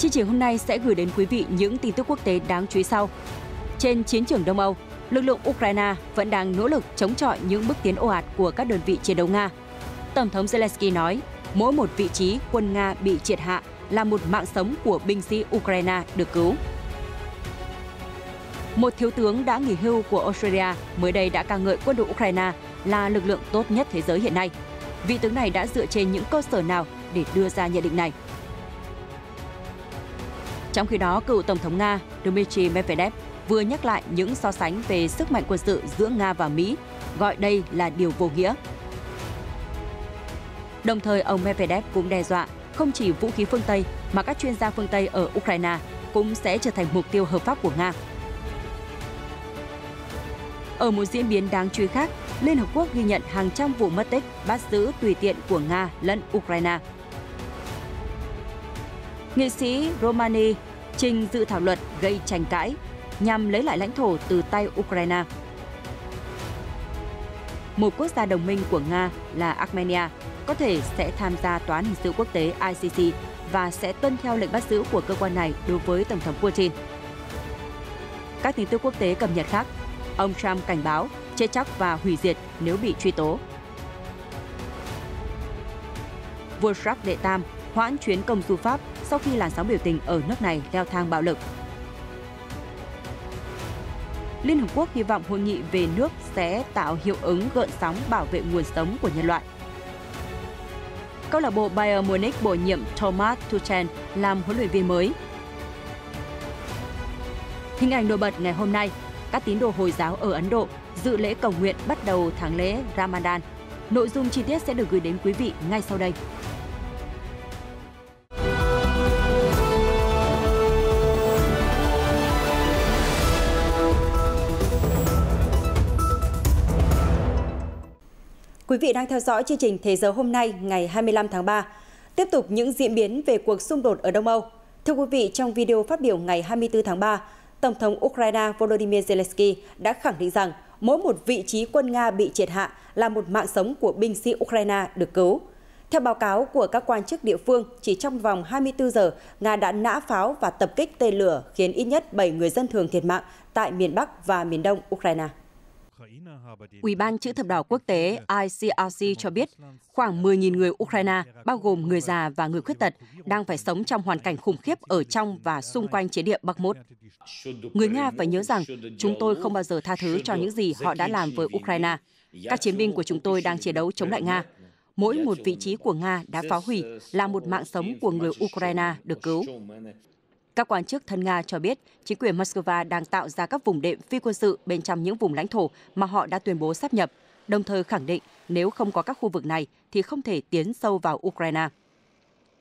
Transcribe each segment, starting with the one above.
Chương trình hôm nay sẽ gửi đến quý vị những tin tức quốc tế đáng chú ý sau. Trên chiến trường Đông Âu, lực lượng Ukraine vẫn đang nỗ lực chống chọi những bước tiến ồ ạt của các đơn vị chiến đấu Nga. Tổng thống Zelensky nói, mỗi một vị trí quân Nga bị triệt hạ là một mạng sống của binh sĩ Ukraine được cứu. Một thiếu tướng đã nghỉ hưu của Australia mới đây đã ca ngợi quân đội Ukraine là lực lượng tốt nhất thế giới hiện nay. Vị tướng này đã dựa trên những cơ sở nào để đưa ra nhận định này? Trong khi đó, cựu Tổng thống Nga Dmitry Medvedev vừa nhắc lại những so sánh về sức mạnh quân sự giữa Nga và Mỹ, gọi đây là điều vô nghĩa. Đồng thời, ông Medvedev cũng đe dọa không chỉ vũ khí phương Tây mà các chuyên gia phương Tây ở Ukraine cũng sẽ trở thành mục tiêu hợp pháp của Nga. Ở một diễn biến đáng chú ý khác, Liên Hợp Quốc ghi nhận hàng trăm vụ mất tích, bắt giữ tùy tiện của Nga lẫn Ukraine. Nghị sĩ Romani trình dự thảo luật gây tranh cãi nhằm lấy lại lãnh thổ từ tay Ukraine. Một quốc gia đồng minh của Nga là Armenia có thể sẽ tham gia Tòa án Hình sự Quốc tế ICC và sẽ tuân theo lệnh bắt giữ của cơ quan này đối với Tổng thống Putin. Các tin tức quốc tế cập nhật khác, ông Trump cảnh báo chết chóc và hủy diệt nếu bị truy tố. Vua Jacques đệ Tam hoãn chuyến công du Pháp sau khi làn sóng biểu tình ở nước này leo thang bạo lực. Liên Hợp Quốc hy vọng hội nghị về nước sẽ tạo hiệu ứng gợn sóng bảo vệ nguồn sống của nhân loại. Câu lạc bộ Bayern Munich bổ nhiệm Thomas Tuchel làm huấn luyện viên mới. Hình ảnh nổi bật ngày hôm nay, các tín đồ Hồi giáo ở Ấn Độ dự lễ cầu nguyện bắt đầu tháng lễ Ramadan. Nội dung chi tiết sẽ được gửi đến quý vị ngay sau đây. Quý vị đang theo dõi chương trình Thế giới hôm nay ngày 25 tháng 3. Tiếp tục những diễn biến về cuộc xung đột ở Đông Âu. Thưa quý vị, trong video phát biểu ngày 24 tháng 3, Tổng thống Ukraine Volodymyr Zelensky đã khẳng định rằng mỗi một vị trí quân Nga bị triệt hạ là một mạng sống của binh sĩ Ukraine được cứu. Theo báo cáo của các quan chức địa phương, chỉ trong vòng 24 giờ, Nga đã nã pháo và tập kích tên lửa khiến ít nhất 7 người dân thường thiệt mạng tại miền Bắc và miền Đông Ukraine. Ủy ban Chữ thập đỏ quốc tế ICRC cho biết khoảng 10.000 người Ukraine, bao gồm người già và người khuyết tật, đang phải sống trong hoàn cảnh khủng khiếp ở trong và xung quanh chiến địa Bakhmut. Người Nga phải nhớ rằng chúng tôi không bao giờ tha thứ cho những gì họ đã làm với Ukraine. Các chiến binh của chúng tôi đang chiến đấu chống lại Nga. Mỗi một vị trí của Nga đã phá hủy là một mạng sống của người Ukraine được cứu. Các quan chức thân Nga cho biết chính quyền Moscow đang tạo ra các vùng đệm phi quân sự bên trong những vùng lãnh thổ mà họ đã tuyên bố sáp nhập, đồng thời khẳng định nếu không có các khu vực này thì không thể tiến sâu vào Ukraine.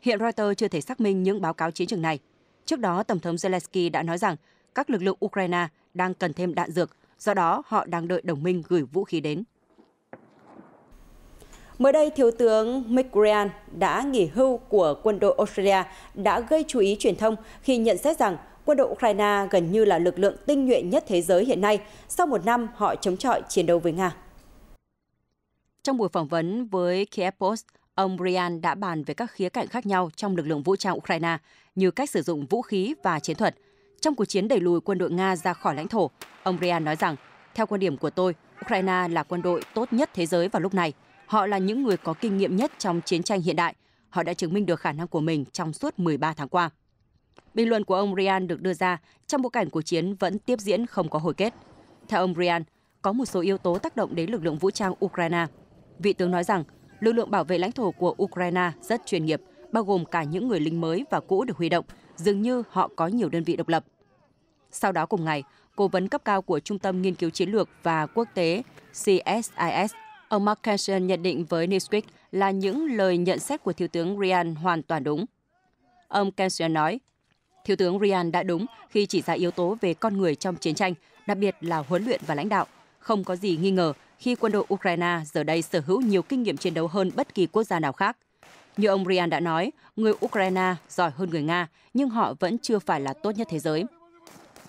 Hiện Reuters chưa thể xác minh những báo cáo chiến trường này. Trước đó, Tổng thống Zelensky đã nói rằng các lực lượng Ukraine đang cần thêm đạn dược, do đó họ đang đợi đồng minh gửi vũ khí đến. Mới đây, Thiếu tướng Mick Ryan đã nghỉ hưu của quân đội Australia đã gây chú ý truyền thông khi nhận xét rằng quân đội Ukraine gần như là lực lượng tinh nhuệ nhất thế giới hiện nay sau một năm họ chống chọi chiến đấu với Nga. Trong buổi phỏng vấn với Kiev Post, ông Ryan đã bàn về các khía cạnh khác nhau trong lực lượng vũ trang Ukraine như cách sử dụng vũ khí và chiến thuật. Trong cuộc chiến đẩy lùi quân đội Nga ra khỏi lãnh thổ, ông Ryan nói rằng, theo quan điểm của tôi, Ukraine là quân đội tốt nhất thế giới vào lúc này. Họ là những người có kinh nghiệm nhất trong chiến tranh hiện đại. Họ đã chứng minh được khả năng của mình trong suốt 13 tháng qua. Bình luận của ông Ryan được đưa ra trong bối cảnh cuộc chiến vẫn tiếp diễn không có hồi kết. Theo ông Ryan, có một số yếu tố tác động đến lực lượng vũ trang Ukraine. Vị tướng nói rằng, lực lượng bảo vệ lãnh thổ của Ukraine rất chuyên nghiệp, bao gồm cả những người lính mới và cũ được huy động, dường như họ có nhiều đơn vị độc lập. Sau đó cùng ngày, cố vấn cấp cao của Trung tâm Nghiên cứu Chiến lược và Quốc tế CSIS, ông Mark Kensen nhận định với Newsweek là những lời nhận xét của Thiếu tướng Ryan hoàn toàn đúng. Ông Kensen nói, Thiếu tướng Ryan đã đúng khi chỉ ra yếu tố về con người trong chiến tranh, đặc biệt là huấn luyện và lãnh đạo. Không có gì nghi ngờ khi quân đội Ukraine giờ đây sở hữu nhiều kinh nghiệm chiến đấu hơn bất kỳ quốc gia nào khác. Như ông Ryan đã nói, người Ukraine giỏi hơn người Nga, nhưng họ vẫn chưa phải là tốt nhất thế giới.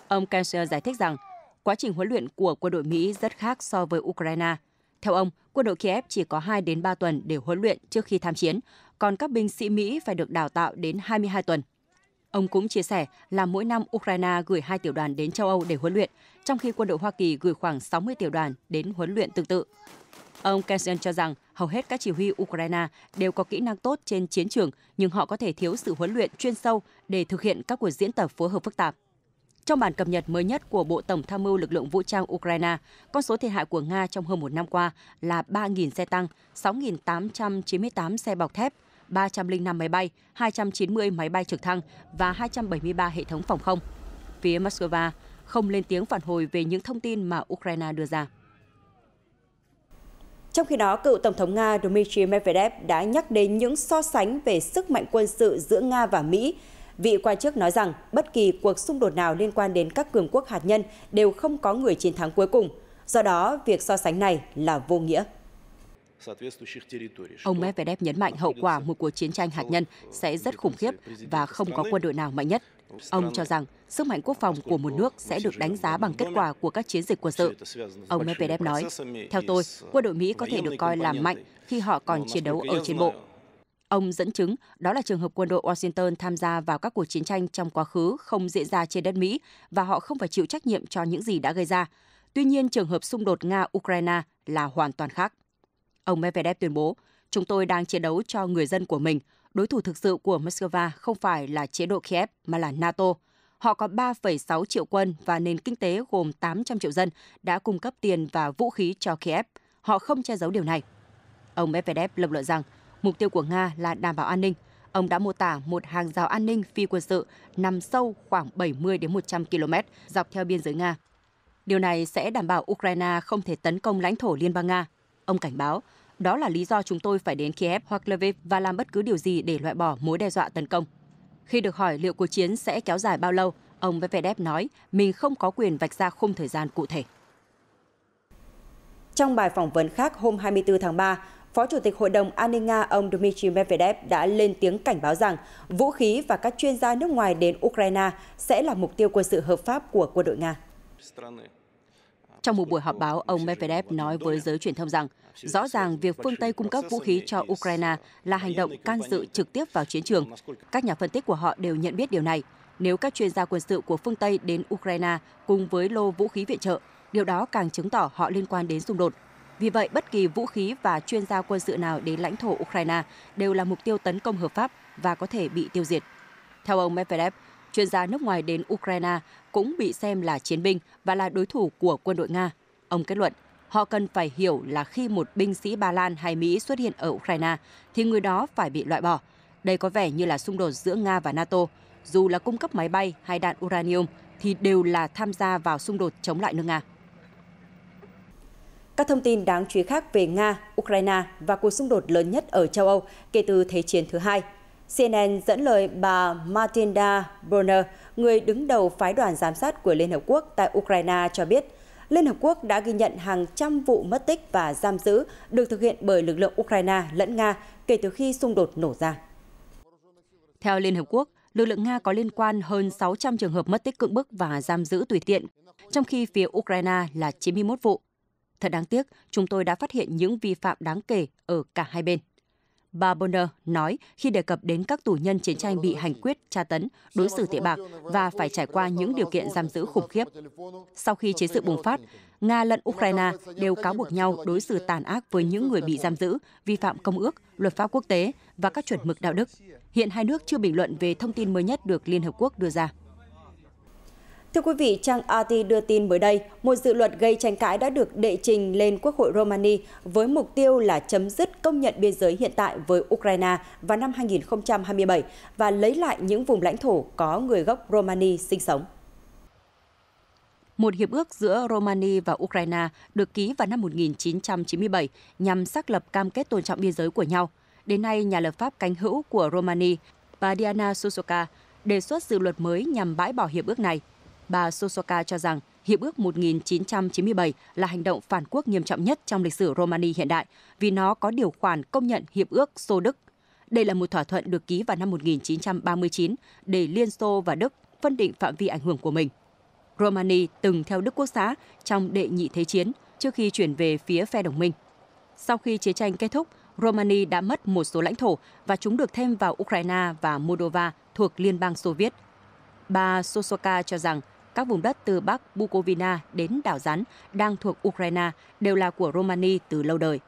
Ông Kensen giải thích rằng, quá trình huấn luyện của quân đội Mỹ rất khác so với Ukraine. Theo ông, quân đội Kiev chỉ có 2 đến 3 tuần để huấn luyện trước khi tham chiến, còn các binh sĩ Mỹ phải được đào tạo đến 22 tuần. Ông cũng chia sẻ là mỗi năm Ukraine gửi 2 tiểu đoàn đến châu Âu để huấn luyện, trong khi quân đội Hoa Kỳ gửi khoảng 60 tiểu đoàn đến huấn luyện tương tự. Ông Kensen cho rằng hầu hết các chỉ huy Ukraine đều có kỹ năng tốt trên chiến trường, nhưng họ có thể thiếu sự huấn luyện chuyên sâu để thực hiện các cuộc diễn tập phối hợp phức tạp. Trong bản cập nhật mới nhất của Bộ Tổng tham mưu lực lượng vũ trang Ukraine, con số thiệt hại của Nga trong hơn một năm qua là 3.000 xe tăng, 6.898 xe bọc thép, 305 máy bay, 290 máy bay trực thăng và 273 hệ thống phòng không. Phía Moscow không lên tiếng phản hồi về những thông tin mà Ukraine đưa ra. Trong khi đó, cựu Tổng thống Nga Dmitry Medvedev đã nhắc đến những so sánh về sức mạnh quân sự giữa Nga và Mỹ. Vị quan chức nói rằng bất kỳ cuộc xung đột nào liên quan đến các cường quốc hạt nhân đều không có người chiến thắng cuối cùng. Do đó, việc so sánh này là vô nghĩa. Ông Medvedev nhấn mạnh hậu quả một cuộc chiến tranh hạt nhân sẽ rất khủng khiếp và không có quân đội nào mạnh nhất. Ông cho rằng sức mạnh quốc phòng của một nước sẽ được đánh giá bằng kết quả của các chiến dịch quân sự. Ông Medvedev nói, theo tôi, quân đội Mỹ có thể được coi là mạnh khi họ còn chiến đấu ở trên bộ. Ông dẫn chứng đó là trường hợp quân đội Washington tham gia vào các cuộc chiến tranh trong quá khứ không diễn ra trên đất Mỹ và họ không phải chịu trách nhiệm cho những gì đã gây ra. Tuy nhiên, trường hợp xung đột Nga-Ukraine là hoàn toàn khác. Ông Medvedev tuyên bố, chúng tôi đang chiến đấu cho người dân của mình. Đối thủ thực sự của Moscow không phải là chế độ Kiev mà là NATO. Họ có 3,6 triệu quân và nền kinh tế gồm 800 triệu dân đã cung cấp tiền và vũ khí cho Kiev. Họ không che giấu điều này. Ông Medvedev lập luận rằng mục tiêu của Nga là đảm bảo an ninh. Ông đã mô tả một hàng rào an ninh phi quân sự nằm sâu khoảng 70 đến 100 km dọc theo biên giới Nga. Điều này sẽ đảm bảo Ukraine không thể tấn công lãnh thổ Liên bang Nga. Ông cảnh báo, đó là lý do chúng tôi phải đến Kiev hoặc Lviv và làm bất cứ điều gì để loại bỏ mối đe dọa tấn công. Khi được hỏi liệu cuộc chiến sẽ kéo dài bao lâu, ông Medvedev nói mình không có quyền vạch ra khung thời gian cụ thể. Trong bài phỏng vấn khác hôm 24 tháng 3, Phó Chủ tịch Hội đồng An ninh Nga ông Dmitry Medvedev đã lên tiếng cảnh báo rằng vũ khí và các chuyên gia nước ngoài đến Ukraine sẽ là mục tiêu quân sự hợp pháp của quân đội Nga. Trong một buổi họp báo, ông Medvedev nói với giới truyền thông rằng rõ ràng việc phương Tây cung cấp vũ khí cho Ukraine là hành động can dự trực tiếp vào chiến trường. Các nhà phân tích của họ đều nhận biết điều này. Nếu các chuyên gia quân sự của phương Tây đến Ukraine cùng với lô vũ khí viện trợ, điều đó càng chứng tỏ họ liên quan đến xung đột. Vì vậy, bất kỳ vũ khí và chuyên gia quân sự nào đến lãnh thổ Ukraine đều là mục tiêu tấn công hợp pháp và có thể bị tiêu diệt. Theo ông Medvedev, chuyên gia nước ngoài đến Ukraine cũng bị xem là chiến binh và là đối thủ của quân đội Nga. Ông kết luận, họ cần phải hiểu là khi một binh sĩ Ba Lan hay Mỹ xuất hiện ở Ukraine, thì người đó phải bị loại bỏ. Đây có vẻ như là xung đột giữa Nga và NATO. Dù là cung cấp máy bay hay đạn uranium, thì đều là tham gia vào xung đột chống lại nước Nga. Các thông tin đáng chú ý khác về Nga, Ukraine và cuộc xung đột lớn nhất ở châu Âu kể từ Thế chiến thứ hai. CNN dẫn lời bà Martina Brunner, người đứng đầu phái đoàn giám sát của Liên Hợp Quốc tại Ukraine cho biết, Liên Hợp Quốc đã ghi nhận hàng trăm vụ mất tích và giam giữ được thực hiện bởi lực lượng Ukraine lẫn Nga kể từ khi xung đột nổ ra. Theo Liên Hợp Quốc, lực lượng Nga có liên quan hơn 600 trường hợp mất tích cưỡng bức và giam giữ tùy tiện, trong khi phía Ukraine là 91 vụ. Thật đáng tiếc, chúng tôi đã phát hiện những vi phạm đáng kể ở cả hai bên. Bà Bonner nói khi đề cập đến các tù nhân chiến tranh bị hành quyết, tra tấn, đối xử tệ bạc và phải trải qua những điều kiện giam giữ khủng khiếp. Sau khi chiến sự bùng phát, Nga lẫn Ukraine đều cáo buộc nhau đối xử tàn ác với những người bị giam giữ, vi phạm công ước, luật pháp quốc tế và các chuẩn mực đạo đức. Hiện hai nước chưa bình luận về thông tin mới nhất được Liên Hợp Quốc đưa ra. Thưa quý vị, trang RT đưa tin mới đây, một dự luật gây tranh cãi đã được đệ trình lên Quốc hội Romania với mục tiêu là chấm dứt công nhận biên giới hiện tại với Ukraine vào năm 2027 và lấy lại những vùng lãnh thổ có người gốc Romania sinh sống. Một hiệp ước giữa Romania và Ukraine được ký vào năm 1997 nhằm xác lập cam kết tôn trọng biên giới của nhau. Đến nay, nhà lập pháp cánh hữu của Romania, bà Diana Sosoca, đề xuất dự luật mới nhằm bãi bỏ hiệp ước này. Bà Sosoca cho rằng Hiệp ước 1997 là hành động phản quốc nghiêm trọng nhất trong lịch sử Romania hiện đại vì nó có điều khoản công nhận Hiệp ước Xô Đức. Đây là một thỏa thuận được ký vào năm 1939 để Liên Xô và Đức phân định phạm vi ảnh hưởng của mình. Romania từng theo Đức Quốc xã trong đệ nhị thế chiến trước khi chuyển về phía phe đồng minh. Sau khi chiến tranh kết thúc, Romania đã mất một số lãnh thổ và chúng được thêm vào Ukraine và Moldova thuộc Liên bang Xô Viết. Bà Sosoka cho rằng các vùng đất từ Bắc Bukovina đến đảo Rắn đang thuộc Ukraine đều là của Romania từ lâu đời.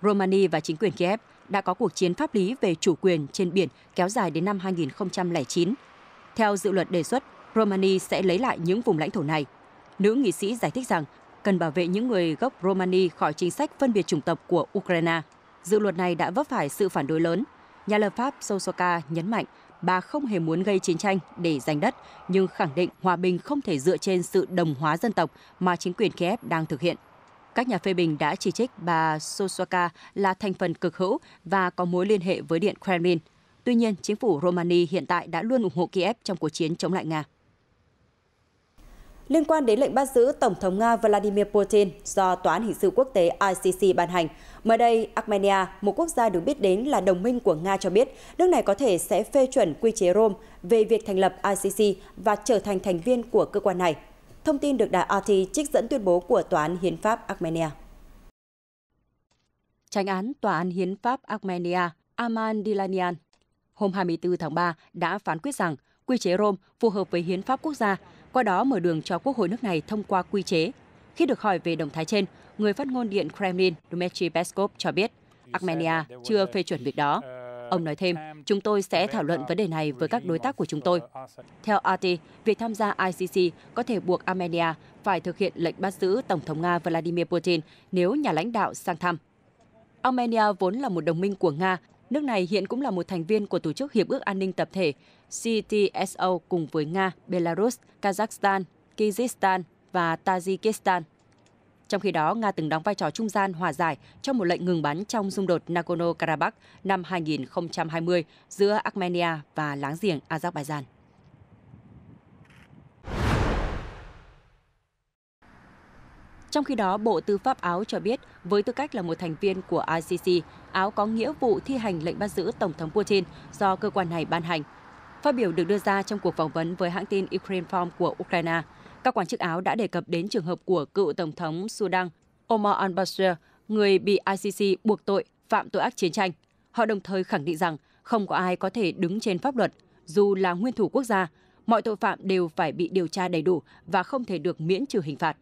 Romania và chính quyền Kiev đã có cuộc chiến pháp lý về chủ quyền trên biển kéo dài đến năm 2009. Theo dự luật đề xuất, Romania sẽ lấy lại những vùng lãnh thổ này. Nữ nghị sĩ giải thích rằng cần bảo vệ những người gốc Romania khỏi chính sách phân biệt chủng tộc của Ukraine. Dự luật này đã vấp phải sự phản đối lớn. Nhà lập pháp Sosoka nhấn mạnh bà không hề muốn gây chiến tranh để giành đất, nhưng khẳng định hòa bình không thể dựa trên sự đồng hóa dân tộc mà chính quyền Kiev đang thực hiện. Các nhà phê bình đã chỉ trích bà Sosoka là thành phần cực hữu và có mối liên hệ với Điện Kremlin. Tuy nhiên, chính phủ Romania hiện tại đã luôn ủng hộ Kiev trong cuộc chiến chống lại Nga. Liên quan đến lệnh bắt giữ Tổng thống Nga Vladimir Putin do Tòa án Hình sự Quốc tế ICC ban hành, mới đây Armenia, một quốc gia được biết đến là đồng minh của Nga cho biết nước này có thể sẽ phê chuẩn quy chế Rome về việc thành lập ICC và trở thành thành viên của cơ quan này. Thông tin được đài RT trích dẫn tuyên bố của Tòa án Hiến pháp Armenia. Chánh án Tòa án Hiến pháp Armenia Arman Dilanian hôm 24 tháng 3 đã phán quyết rằng quy chế Rome phù hợp với hiến pháp quốc gia, qua đó mở đường cho Quốc hội nước này thông qua quy chế. Khi được hỏi về động thái trên, người phát ngôn Điện Kremlin Dmitry Peskov cho biết Armenia chưa phê chuẩn việc đó. Ông nói thêm, chúng tôi sẽ thảo luận vấn đề này với các đối tác của chúng tôi. Theo RT, việc tham gia ICC có thể buộc Armenia phải thực hiện lệnh bắt giữ Tổng thống Nga Vladimir Putin nếu nhà lãnh đạo sang thăm. Armenia vốn là một đồng minh của Nga. Nước này hiện cũng là một thành viên của Tổ chức Hiệp ước An ninh Tập thể CTSO cùng với Nga, Belarus, Kazakhstan, Kyrgyzstan và Tajikistan. Trong khi đó, Nga từng đóng vai trò trung gian hòa giải trong một lệnh ngừng bắn trong xung đột Nagorno-Karabakh năm 2020 giữa Armenia và láng giềng Azerbaijan. Trong khi đó, Bộ Tư pháp Áo cho biết, với tư cách là một thành viên của ICC, Áo có nghĩa vụ thi hành lệnh bắt giữ Tổng thống Putin do cơ quan này ban hành. Phát biểu được đưa ra trong cuộc phỏng vấn với hãng tin Ukrinform của Ukraine, các quan chức Áo đã đề cập đến trường hợp của cựu Tổng thống Sudan Omar al-Bashir, người bị ICC buộc tội phạm tội ác chiến tranh. Họ đồng thời khẳng định rằng không có ai có thể đứng trên pháp luật, dù là nguyên thủ quốc gia, mọi tội phạm đều phải bị điều tra đầy đủ và không thể được miễn trừ hình phạt.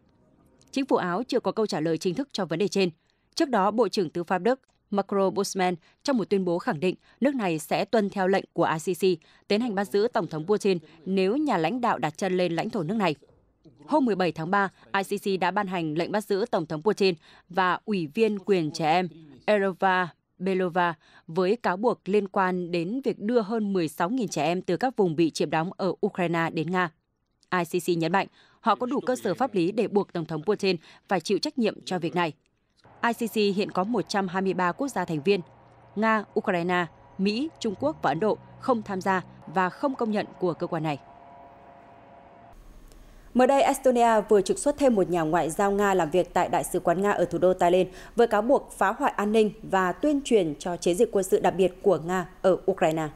Chính phủ Áo chưa có câu trả lời chính thức cho vấn đề trên. Trước đó, Bộ trưởng Tư pháp Đức Marco Buschmann trong một tuyên bố khẳng định nước này sẽ tuân theo lệnh của ICC tiến hành bắt giữ Tổng thống Putin nếu nhà lãnh đạo đặt chân lên lãnh thổ nước này. Hôm 17 tháng 3, ICC đã ban hành lệnh bắt giữ Tổng thống Putin và Ủy viên quyền trẻ em Erova Belova với cáo buộc liên quan đến việc đưa hơn 16.000 trẻ em từ các vùng bị chiếm đóng ở Ukraine đến Nga. ICC nhấn mạnh họ có đủ cơ sở pháp lý để buộc Tổng thống Putin phải chịu trách nhiệm cho việc này. ICC hiện có 123 quốc gia thành viên. Nga, Ukraine, Mỹ, Trung Quốc và Ấn Độ không tham gia và không công nhận của cơ quan này. Mới đây, Estonia vừa trục xuất thêm một nhà ngoại giao Nga làm việc tại Đại sứ quán Nga ở thủ đô Tallinn với cáo buộc phá hoại an ninh và tuyên truyền cho chiến dịch quân sự đặc biệt của Nga ở Ukraine.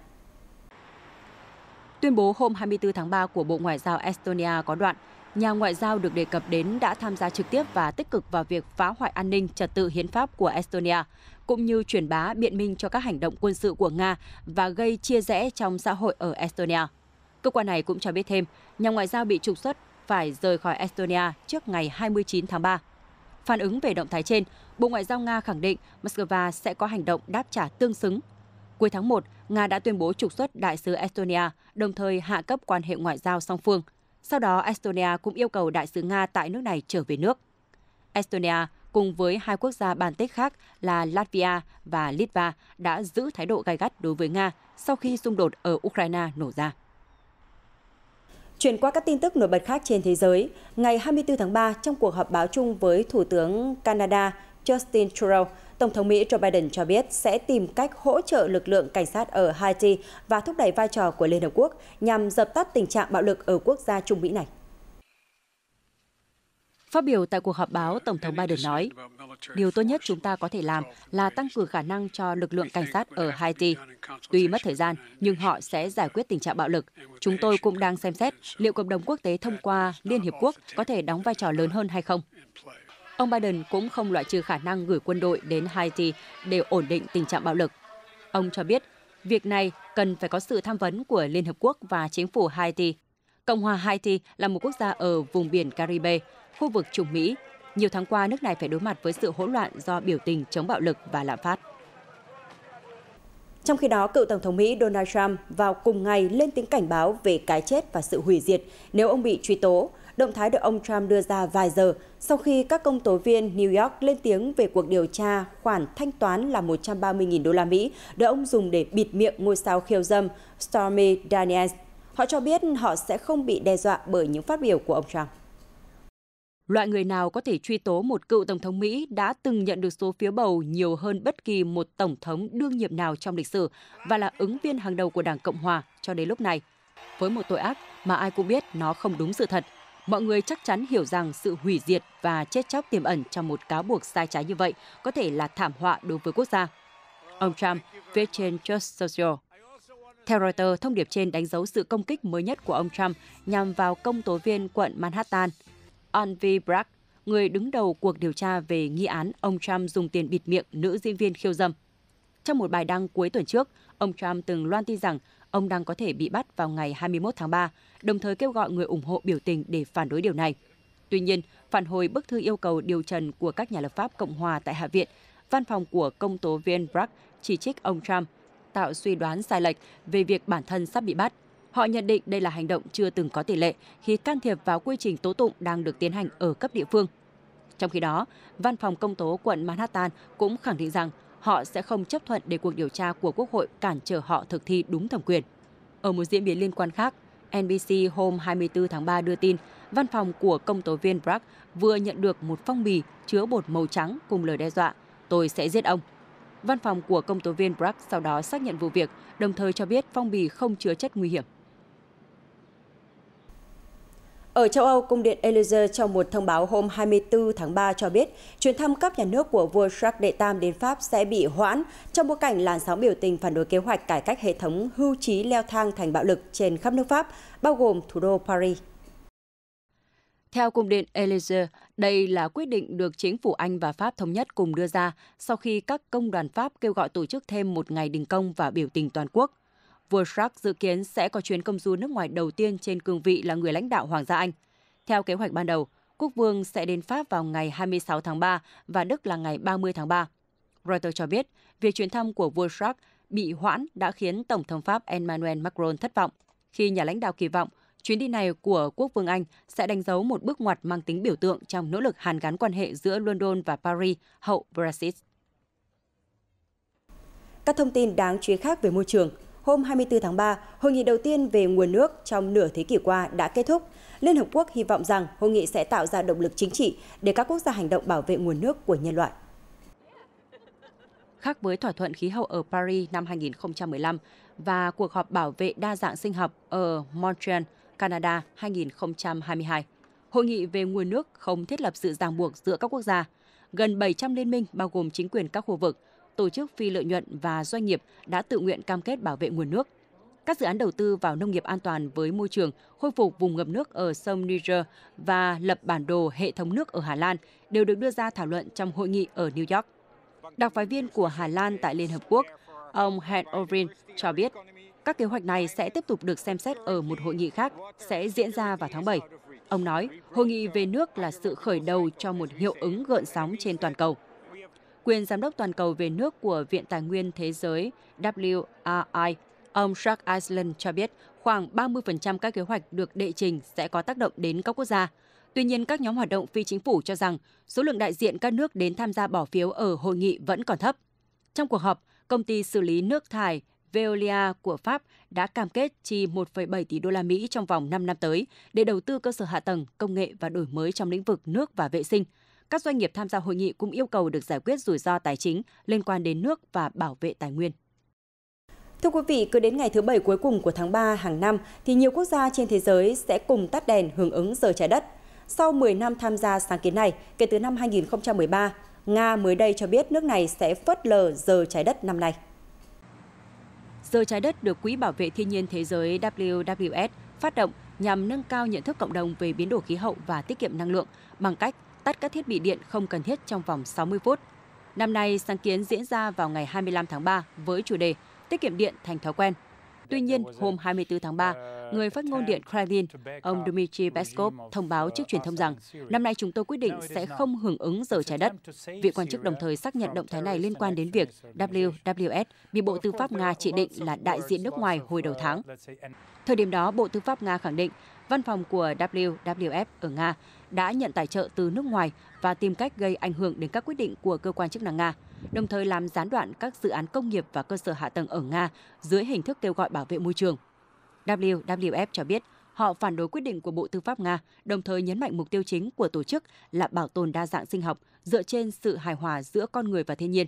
Tuyên bố hôm 24 tháng 3 của Bộ Ngoại giao Estonia có đoạn, nhà ngoại giao được đề cập đến đã tham gia trực tiếp và tích cực vào việc phá hoại an ninh trật tự hiến pháp của Estonia, cũng như truyền bá biện minh cho các hành động quân sự của Nga và gây chia rẽ trong xã hội ở Estonia. Cơ quan này cũng cho biết thêm, nhà ngoại giao bị trục xuất phải rời khỏi Estonia trước ngày 29 tháng 3. Phản ứng về động thái trên, Bộ Ngoại giao Nga khẳng định Moscow sẽ có hành động đáp trả tương xứng. Cuối tháng 1, Nga đã tuyên bố trục xuất đại sứ Estonia, đồng thời hạ cấp quan hệ ngoại giao song phương. Sau đó, Estonia cũng yêu cầu đại sứ Nga tại nước này trở về nước. Estonia cùng với hai quốc gia Baltic khác là Latvia và Litva đã giữ thái độ gay gắt đối với Nga sau khi xung đột ở Ukraine nổ ra. Chuyển qua các tin tức nổi bật khác trên thế giới, ngày 24 tháng 3, trong cuộc họp báo chung với Thủ tướng Canada Justin Trudeau, Tổng thống Mỹ Joe Biden cho biết sẽ tìm cách hỗ trợ lực lượng cảnh sát ở Haiti và thúc đẩy vai trò của Liên Hợp Quốc nhằm dập tắt tình trạng bạo lực ở quốc gia Trung Mỹ này. Phát biểu tại cuộc họp báo, Tổng thống Biden nói, điều tốt nhất chúng ta có thể làm là tăng cường khả năng cho lực lượng cảnh sát ở Haiti. Tuy mất thời gian, nhưng họ sẽ giải quyết tình trạng bạo lực. Chúng tôi cũng đang xem xét liệu cộng đồng quốc tế thông qua Liên Hiệp Quốc có thể đóng vai trò lớn hơn hay không. Ông Biden cũng không loại trừ khả năng gửi quân đội đến Haiti để ổn định tình trạng bạo lực. Ông cho biết, việc này cần phải có sự tham vấn của Liên Hợp Quốc và chính phủ Haiti. Cộng hòa Haiti là một quốc gia ở vùng biển Caribe, khu vực Trung Mỹ. Nhiều tháng qua, nước này phải đối mặt với sự hỗn loạn do biểu tình chống bạo lực và lạm phát. Trong khi đó, cựu Tổng thống Mỹ Donald Trump vào cùng ngày lên tiếng cảnh báo về cái chết và sự hủy diệt nếu ông bị truy tố. Động thái được ông Trump đưa ra vài giờ sau khi các công tố viên New York lên tiếng về cuộc điều tra khoản thanh toán là 130.000 đô la Mỹ được ông dùng để bịt miệng ngôi sao khiêu dâm Stormy Daniels. Họ cho biết họ sẽ không bị đe dọa bởi những phát biểu của ông Trump. Loại người nào có thể truy tố một cựu Tổng thống Mỹ đã từng nhận được số phiếu bầu nhiều hơn bất kỳ một Tổng thống đương nhiệm nào trong lịch sử và là ứng viên hàng đầu của Đảng Cộng Hòa cho đến lúc này. Với một tội ác mà ai cũng biết nó không đúng sự thật, mọi người chắc chắn hiểu rằng sự hủy diệt và chết chóc tiềm ẩn trong một cáo buộc sai trái như vậy có thể là thảm họa đối với quốc gia. Ông Trump viết trên Truth Social. Theo Reuters, thông điệp trên đánh dấu sự công kích mới nhất của ông Trump nhằm vào công tố viên quận Manhattan, Alvin Bragg, người đứng đầu cuộc điều tra về nghi án ông Trump dùng tiền bịt miệng nữ diễn viên khiêu dâm. Trong một bài đăng cuối tuần trước, ông Trump từng loan tin rằng ông đang có thể bị bắt vào ngày 21 tháng 3, đồng thời kêu gọi người ủng hộ biểu tình để phản đối điều này. Tuy nhiên, phản hồi bức thư yêu cầu điều trần của các nhà lập pháp Cộng hòa tại Hạ viện, văn phòng của công tố viên Bragg chỉ trích ông Trump tạo suy đoán sai lệch về việc bản thân sắp bị bắt. Họ nhận định đây là hành động chưa từng có tiền lệ khi can thiệp vào quy trình tố tụng đang được tiến hành ở cấp địa phương. Trong khi đó, văn phòng công tố quận Manhattan cũng khẳng định rằng họ sẽ không chấp thuận để cuộc điều tra của Quốc hội cản trở họ thực thi đúng thẩm quyền. Ở một diễn biến liên quan khác, NBC hôm 24 tháng 3 đưa tin văn phòng của công tố viên Bragg vừa nhận được một phong bì chứa bột màu trắng cùng lời đe dọa, tôi sẽ giết ông. Văn phòng của công tố viên Bragg sau đó xác nhận vụ việc, đồng thời cho biết phong bì không chứa chất nguy hiểm. Ở châu Âu, Cung điện Élysée trong một thông báo hôm 24 tháng 3 cho biết chuyến thăm cấp nhà nước của vua Charles đệ Tam đến Pháp sẽ bị hoãn trong bối cảnh làn sóng biểu tình phản đối kế hoạch cải cách hệ thống hưu trí leo thang thành bạo lực trên khắp nước Pháp, bao gồm thủ đô Paris. Theo Cung điện Élysée, đây là quyết định được chính phủ Anh và Pháp thống nhất cùng đưa ra sau khi các công đoàn Pháp kêu gọi tổ chức thêm một ngày đình công và biểu tình toàn quốc. Vua Charles dự kiến sẽ có chuyến công du nước ngoài đầu tiên trên cương vị là người lãnh đạo Hoàng gia Anh. Theo kế hoạch ban đầu, quốc vương sẽ đến Pháp vào ngày 26 tháng 3 và Đức là ngày 30 tháng 3. Reuters cho biết, việc chuyến thăm của vua Charles bị hoãn đã khiến Tổng thống Pháp Emmanuel Macron thất vọng, khi nhà lãnh đạo kỳ vọng chuyến đi này của quốc vương Anh sẽ đánh dấu một bước ngoặt mang tính biểu tượng trong nỗ lực hàn gắn quan hệ giữa London và Paris hậu Brexit. Các thông tin đáng chú ý khác về môi trường. Hôm 24 tháng 3, hội nghị đầu tiên về nguồn nước trong nửa thế kỷ qua đã kết thúc. Liên Hợp Quốc hy vọng rằng hội nghị sẽ tạo ra động lực chính trị để các quốc gia hành động bảo vệ nguồn nước của nhân loại. Khác với thỏa thuận khí hậu ở Paris năm 2015 và cuộc họp bảo vệ đa dạng sinh học ở Montreal, Canada 2022, hội nghị về nguồn nước không thiết lập sự ràng buộc giữa các quốc gia. Gần 700 liên minh bao gồm chính quyền các khu vực, tổ chức phi lợi nhuận và doanh nghiệp đã tự nguyện cam kết bảo vệ nguồn nước. Các dự án đầu tư vào nông nghiệp an toàn với môi trường, khôi phục vùng ngập nước ở sông Niger và lập bản đồ hệ thống nước ở Hà Lan đều được đưa ra thảo luận trong hội nghị ở New York. Đặc phái viên của Hà Lan tại Liên Hợp Quốc, ông Hans Ovrin cho biết, các kế hoạch này sẽ tiếp tục được xem xét ở một hội nghị khác sẽ diễn ra vào tháng 7. Ông nói, hội nghị về nước là sự khởi đầu cho một hiệu ứng gợn sóng trên toàn cầu. Quyền giám đốc toàn cầu về nước của Viện Tài nguyên Thế giới WRI, ông Jacques Iceland cho biết khoảng 30% các kế hoạch được đệ trình sẽ có tác động đến các quốc gia. Tuy nhiên, các nhóm hoạt động phi chính phủ cho rằng số lượng đại diện các nước đến tham gia bỏ phiếu ở hội nghị vẫn còn thấp. Trong cuộc họp, công ty xử lý nước thải Veolia của Pháp đã cam kết chi 1,7 tỷ đô la Mỹ trong vòng 5 năm tới để đầu tư cơ sở hạ tầng, công nghệ và đổi mới trong lĩnh vực nước và vệ sinh. Các doanh nghiệp tham gia hội nghị cũng yêu cầu được giải quyết rủi ro tài chính liên quan đến nước và bảo vệ tài nguyên. Thưa quý vị, cứ đến ngày thứ Bảy cuối cùng của tháng 3 hàng năm thì nhiều quốc gia trên thế giới sẽ cùng tắt đèn hưởng ứng giờ trái đất. Sau 10 năm tham gia sáng kiến này, kể từ năm 2013, Nga mới đây cho biết nước này sẽ phớt lờ giờ trái đất năm nay. Giờ trái đất được Quỹ Bảo vệ Thiên nhiên Thế giới WWF phát động nhằm nâng cao nhận thức cộng đồng về biến đổi khí hậu và tiết kiệm năng lượng bằng cách tắt các thiết bị điện không cần thiết trong vòng 60 phút. Năm nay, sáng kiến diễn ra vào ngày 25 tháng 3 với chủ đề Tiết kiệm điện thành thói quen. Tuy nhiên, hôm 24 tháng 3, người phát ngôn Điện Kremlin, ông Dmitry Peskov thông báo trước truyền thông rằng năm nay chúng tôi quyết định sẽ không hưởng ứng giờ trái đất. Vị quan chức đồng thời xác nhận động thái này liên quan đến việc WWF bị Bộ Tư pháp Nga chỉ định là đại diện nước ngoài hồi đầu tháng. Thời điểm đó, Bộ Tư pháp Nga khẳng định văn phòng của WWF ở Nga đã nhận tài trợ từ nước ngoài và tìm cách gây ảnh hưởng đến các quyết định của cơ quan chức năng Nga, đồng thời làm gián đoạn các dự án công nghiệp và cơ sở hạ tầng ở Nga dưới hình thức kêu gọi bảo vệ môi trường. WWF cho biết họ phản đối quyết định của Bộ Tư pháp Nga, đồng thời nhấn mạnh mục tiêu chính của tổ chức là bảo tồn đa dạng sinh học dựa trên sự hài hòa giữa con người và thiên nhiên.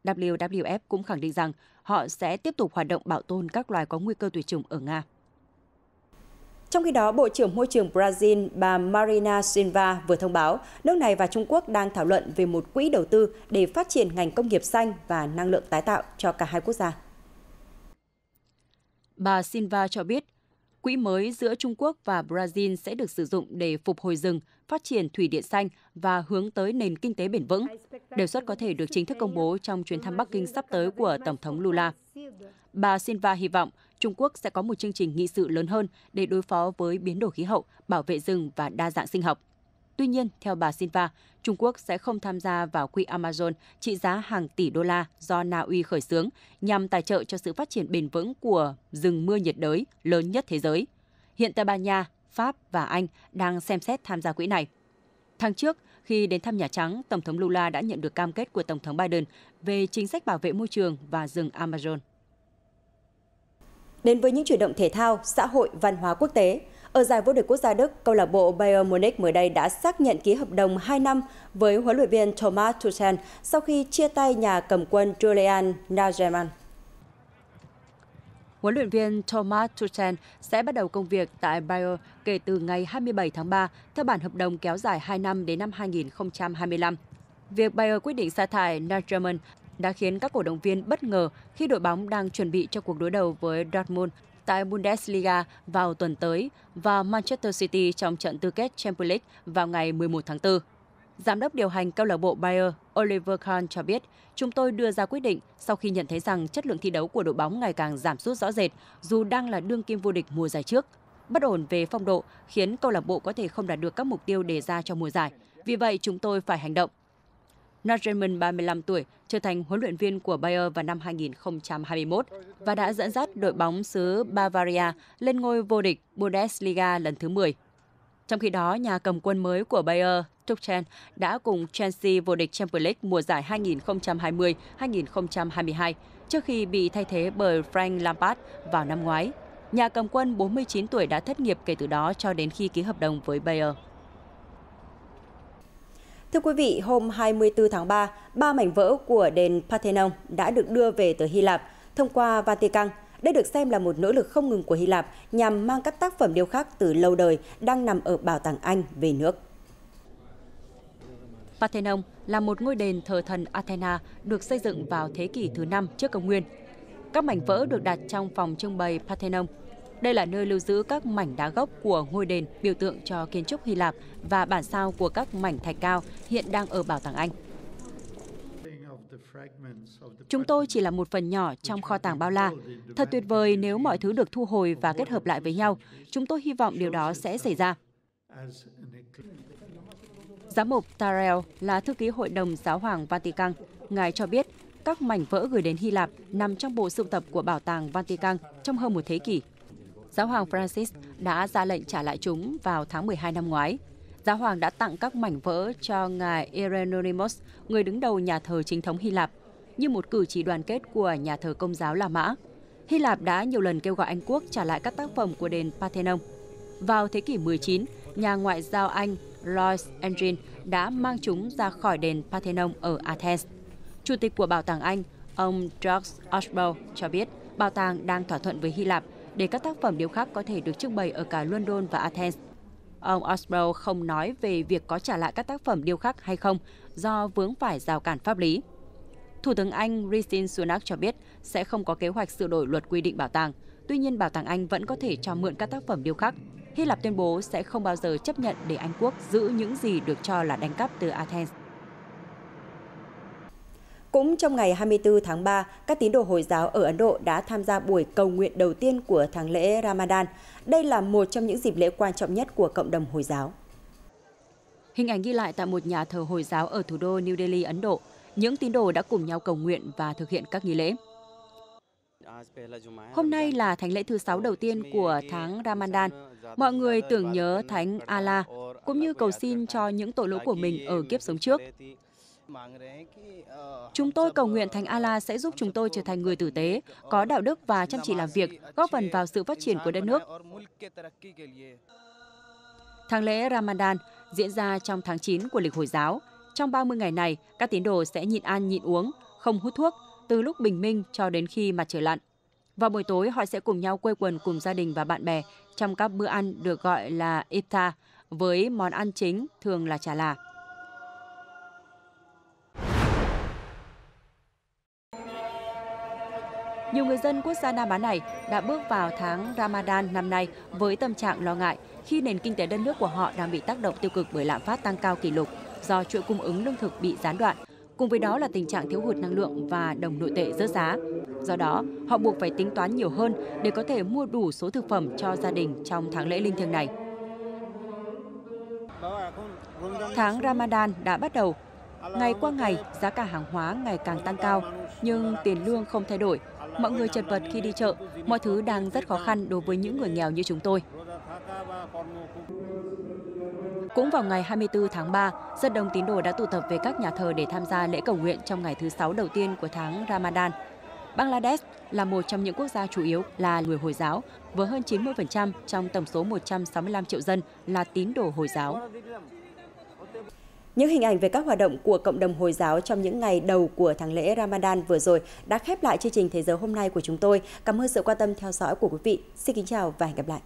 WWF cũng khẳng định rằng họ sẽ tiếp tục hoạt động bảo tồn các loài có nguy cơ tuyệt chủng ở Nga. Trong khi đó, Bộ trưởng Môi trường Brazil bà Marina Silva vừa thông báo nước này và Trung Quốc đang thảo luận về một quỹ đầu tư để phát triển ngành công nghiệp xanh và năng lượng tái tạo cho cả hai quốc gia. Bà Silva cho biết, quỹ mới giữa Trung Quốc và Brazil sẽ được sử dụng để phục hồi rừng, phát triển thủy điện xanh và hướng tới nền kinh tế bền vững. Đề xuất có thể được chính thức công bố trong chuyến thăm Bắc Kinh sắp tới của Tổng thống Lula. Bà Silva hy vọng Trung Quốc sẽ có một chương trình nghị sự lớn hơn để đối phó với biến đổi khí hậu, bảo vệ rừng và đa dạng sinh học. Tuy nhiên, theo bà Silva, Trung Quốc sẽ không tham gia vào quỹ Amazon trị giá hàng tỷ đô la do Na Uy khởi xướng nhằm tài trợ cho sự phát triển bền vững của rừng mưa nhiệt đới lớn nhất thế giới. Hiện Tây Ban Nha, Pháp và Anh đang xem xét tham gia quỹ này. Tháng trước, khi đến thăm Nhà Trắng, Tổng thống Lula đã nhận được cam kết của Tổng thống Biden về chính sách bảo vệ môi trường và rừng Amazon. Đến với những chuyển động thể thao, xã hội, văn hóa quốc tế, ở giải vô địch quốc gia Đức, câu lạc bộ Bayern Munich mới đây đã xác nhận ký hợp đồng 2 năm với huấn luyện viên Thomas Tuchel sau khi chia tay nhà cầm quân Julian Nagelsmann. Huấn luyện viên Thomas Tuchel sẽ bắt đầu công việc tại Bayern kể từ ngày 27 tháng 3 theo bản hợp đồng kéo dài 2 năm đến năm 2025. Việc Bayern quyết định sa thải Nagelsmann đã khiến các cổ động viên bất ngờ khi đội bóng đang chuẩn bị cho cuộc đối đầu với Dortmund tại Bundesliga vào tuần tới và Manchester City trong trận tứ kết Champions League vào ngày 11 tháng 4. Giám đốc điều hành câu lạc bộ Bayern Oliver Kahn cho biết, chúng tôi đưa ra quyết định sau khi nhận thấy rằng chất lượng thi đấu của đội bóng ngày càng giảm sút rõ rệt dù đang là đương kim vô địch mùa giải trước. Bất ổn về phong độ khiến câu lạc bộ có thể không đạt được các mục tiêu đề ra cho mùa giải. Vì vậy, chúng tôi phải hành động. Nagelsmann, 35 tuổi, trở thành huấn luyện viên của Bayern vào năm 2021 và đã dẫn dắt đội bóng xứ Bavaria lên ngôi vô địch Bundesliga lần thứ 10. Trong khi đó, nhà cầm quân mới của Bayern, Tuchel, đã cùng Chelsea vô địch Champions League mùa giải 2020-2022 trước khi bị thay thế bởi Frank Lampard vào năm ngoái. Nhà cầm quân 49 tuổi đã thất nghiệp kể từ đó cho đến khi ký hợp đồng với Bayern. Thưa quý vị, hôm 24 tháng 3, 3 mảnh vỡ của đền Parthenon đã được đưa về từ Hy Lạp thông qua Vatican. Đây được xem là một nỗ lực không ngừng của Hy Lạp nhằm mang các tác phẩm điêu khắc từ lâu đời đang nằm ở Bảo tàng Anh về nước. Parthenon là một ngôi đền thờ thần Athena được xây dựng vào thế kỷ thứ 5 trước công nguyên. Các mảnh vỡ được đặt trong phòng trưng bày Parthenon. Đây là nơi lưu giữ các mảnh đá gốc của ngôi đền biểu tượng cho kiến trúc Hy Lạp và bản sao của các mảnh thạch cao hiện đang ở Bảo tàng Anh. Chúng tôi chỉ là một phần nhỏ trong kho tàng bao la. Thật tuyệt vời nếu mọi thứ được thu hồi và kết hợp lại với nhau. Chúng tôi hy vọng điều đó sẽ xảy ra. Giám mục Tarell là thư ký Hội đồng Giáo hoàng Vatican. Ngài cho biết các mảnh vỡ gửi đến Hy Lạp nằm trong bộ sưu tập của Bảo tàng Vatican trong hơn một thế kỷ. Giáo hoàng Francis đã ra lệnh trả lại chúng vào tháng 12 năm ngoái. Giáo hoàng đã tặng các mảnh vỡ cho ngài Irenomos, người đứng đầu nhà thờ chính thống Hy Lạp, như một cử chỉ đoàn kết của nhà thờ Công giáo La Mã. Hy Lạp đã nhiều lần kêu gọi Anh quốc trả lại các tác phẩm của đền Parthenon. Vào thế kỷ 19, nhà ngoại giao Anh Louis Engin đã mang chúng ra khỏi đền Parthenon ở Athens. Chủ tịch của Bảo tàng Anh, ông George Osborne cho biết bảo tàng đang thỏa thuận với Hy Lạp để các tác phẩm điêu khắc có thể được trưng bày ở cả London và Athens. Ông Osborne không nói về việc có trả lại các tác phẩm điêu khắc hay không do vướng phải rào cản pháp lý. Thủ tướng Anh Rishi Sunak cho biết sẽ không có kế hoạch sửa đổi luật quy định bảo tàng. Tuy nhiên, Bảo tàng Anh vẫn có thể cho mượn các tác phẩm điêu khắc. Hy Lạp tuyên bố sẽ không bao giờ chấp nhận để Anh quốc giữ những gì được cho là đánh cắp từ Athens. Cũng trong ngày 24 tháng 3, các tín đồ Hồi giáo ở Ấn Độ đã tham gia buổi cầu nguyện đầu tiên của tháng lễ Ramadan. Đây là một trong những dịp lễ quan trọng nhất của cộng đồng Hồi giáo. Hình ảnh ghi lại tại một nhà thờ Hồi giáo ở thủ đô New Delhi, Ấn Độ. Những tín đồ đã cùng nhau cầu nguyện và thực hiện các nghi lễ. Hôm nay là thánh lễ thứ 6 đầu tiên của tháng Ramadan. Mọi người tưởng nhớ Thánh Allah cũng như cầu xin cho những tội lỗi của mình ở kiếp sống trước. Chúng tôi cầu nguyện Thánh Allah sẽ giúp chúng tôi trở thành người tử tế, có đạo đức và chăm chỉ làm việc, góp phần vào sự phát triển của đất nước. Tháng lễ Ramadan diễn ra trong tháng 9 của lịch Hồi giáo. Trong 30 ngày này, các tín đồ sẽ nhịn ăn nhịn uống, không hút thuốc, từ lúc bình minh cho đến khi mặt trời lặn. Vào buổi tối, họ sẽ cùng nhau quây quần cùng gia đình và bạn bè trong các bữa ăn được gọi là iftar, với món ăn chính thường là chả là. Nhiều người dân quốc gia Nam Á này đã bước vào tháng Ramadan năm nay với tâm trạng lo ngại khi nền kinh tế đất nước của họ đang bị tác động tiêu cực bởi lạm phát tăng cao kỷ lục do chuỗi cung ứng lương thực bị gián đoạn. Cùng với đó là tình trạng thiếu hụt năng lượng và đồng nội tệ rớt giá. Do đó, họ buộc phải tính toán nhiều hơn để có thể mua đủ số thực phẩm cho gia đình trong tháng lễ linh thiêng này. Tháng Ramadan đã bắt đầu. Ngày qua ngày, giá cả hàng hóa ngày càng tăng cao, nhưng tiền lương không thay đổi. Mọi người chật vật khi đi chợ, mọi thứ đang rất khó khăn đối với những người nghèo như chúng tôi. Cũng vào ngày 24 tháng 3, rất đông tín đồ đã tụ tập về các nhà thờ để tham gia lễ cầu nguyện trong ngày thứ 6 đầu tiên của tháng Ramadan. Bangladesh là một trong những quốc gia chủ yếu là người Hồi giáo, với hơn 90% trong tổng số 165 triệu dân là tín đồ Hồi giáo. Những hình ảnh về các hoạt động của cộng đồng Hồi giáo trong những ngày đầu của tháng lễ Ramadan vừa rồi đã khép lại chương trình Thế giới hôm nay của chúng tôi. Cảm ơn sự quan tâm theo dõi của quý vị. Xin kính chào và hẹn gặp lại.